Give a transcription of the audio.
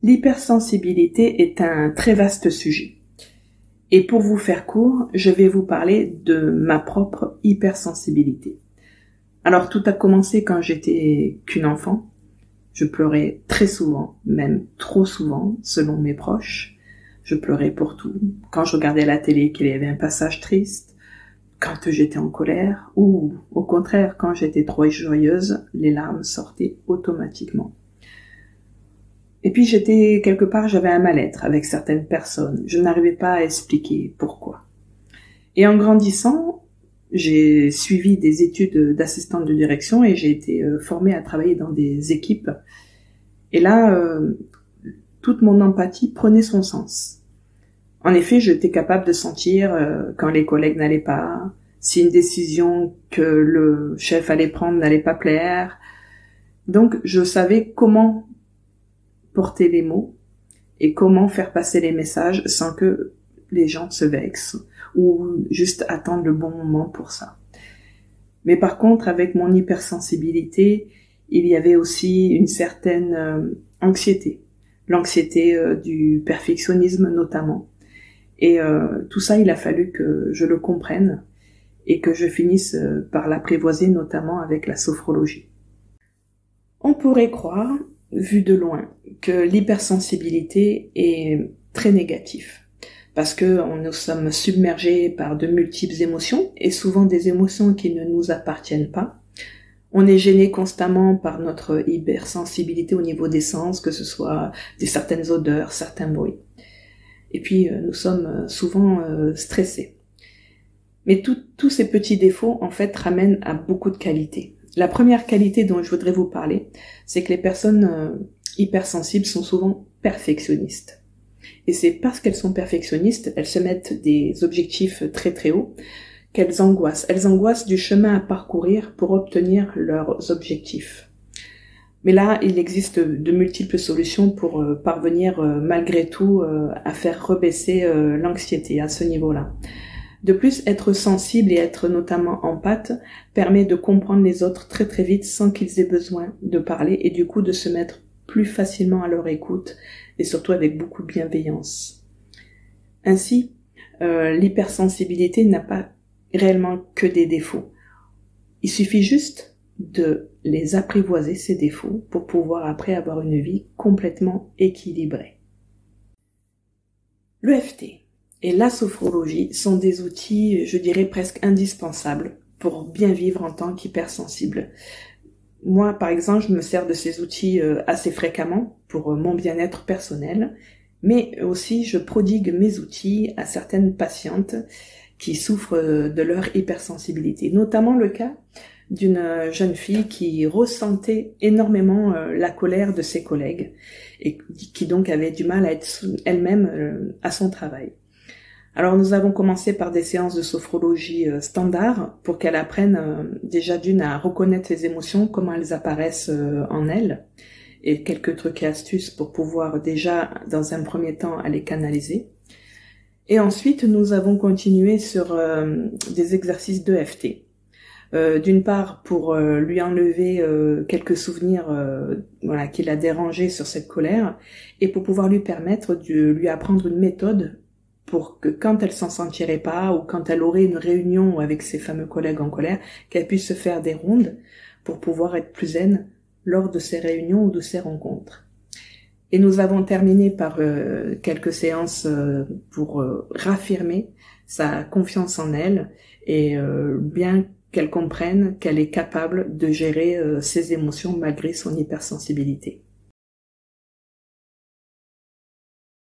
L'hypersensibilité est un très vaste sujet. Et pour vous faire court, je vais vous parler de ma propre hypersensibilité. Alors tout a commencé quand j'étais qu'une enfant. Je pleurais très souvent, même trop souvent, selon mes proches. Je pleurais pour tout. Quand je regardais la télé, qu'il y avait un passage triste, quand j'étais en colère, ou au contraire, quand j'étais trop joyeuse, les larmes sortaient automatiquement. Et puis j'avais un mal-être avec certaines personnes. Je n'arrivais pas à expliquer pourquoi. Et en grandissant, j'ai suivi des études d'assistante de direction et j'ai été formée à travailler dans des équipes. Et là, toute mon empathie prenait son sens. En effet, j'étais capable de sentir quand les collègues n'allaient pas, si une décision que le chef allait prendre n'allait pas plaire. Donc, je savais comment porter les mots et comment faire passer les messages sans que les gens se vexent ou juste attendre le bon moment pour ça. Mais par contre, avec mon hypersensibilité, il y avait aussi une certaine anxiété. L'anxiété du perfectionnisme notamment. Et tout ça, il a fallu que je le comprenne et que je finisse par l'apprivoiser notamment avec la sophrologie. On pourrait croire, vu de loin, que l'hypersensibilité est très négatif parce que nous sommes submergés par de multiples émotions et souvent des émotions qui ne nous appartiennent pas. On est gêné constamment par notre hypersensibilité au niveau des sens, que ce soit certaines odeurs, certains bruits. Et puis nous sommes souvent stressés. Mais tous ces petits défauts en fait ramènent à beaucoup de qualités. La première qualité dont je voudrais vous parler, c'est que les personnes hypersensibles sont souvent perfectionnistes. Et c'est parce qu'elles sont perfectionnistes, elles se mettent des objectifs très très hauts, qu'elles angoissent. Elles angoissent du chemin à parcourir pour obtenir leurs objectifs. Mais là, il existe de multiples solutions pour parvenir malgré tout à faire rebaisser l'anxiété à ce niveau-là. De plus, être sensible et être notamment empathe permet de comprendre les autres très très vite sans qu'ils aient besoin de parler et du coup de se mettre plus facilement à leur écoute et surtout avec beaucoup de bienveillance. Ainsi, l'hypersensibilité n'a pas réellement que des défauts. Il suffit juste de les apprivoiser, ces défauts, pour pouvoir après avoir une vie complètement équilibrée. L'EFT et la sophrologie sont des outils, je dirais, presque indispensables pour bien vivre en tant qu'hypersensible. Moi, par exemple, je me sers de ces outils assez fréquemment pour mon bien-être personnel, mais aussi je prodigue mes outils à certaines patientes qui souffrent de leur hypersensibilité. Notamment le cas d'une jeune fille qui ressentait énormément la colère de ses collègues et qui donc avait du mal à être elle-même à son travail. Alors nous avons commencé par des séances de sophrologie standard pour qu'elle apprenne déjà d'une à reconnaître ses émotions, comment elles apparaissent en elle, et quelques trucs et astuces pour pouvoir déjà dans un premier temps les canaliser. Et ensuite nous avons continué sur des exercices d'EFT. D'une part pour lui enlever quelques souvenirs qui la dérangeaient sur cette colère, et pour pouvoir lui permettre de lui apprendre une méthode pour que quand elle s'en sentirait pas ou quand elle aurait une réunion avec ses fameux collègues en colère, qu'elle puisse se faire des rondes pour pouvoir être plus zen lors de ces réunions ou de ces rencontres. Et nous avons terminé par quelques séances pour raffirmer sa confiance en elle et bien qu'elle comprenne qu'elle est capable de gérer ses émotions malgré son hypersensibilité.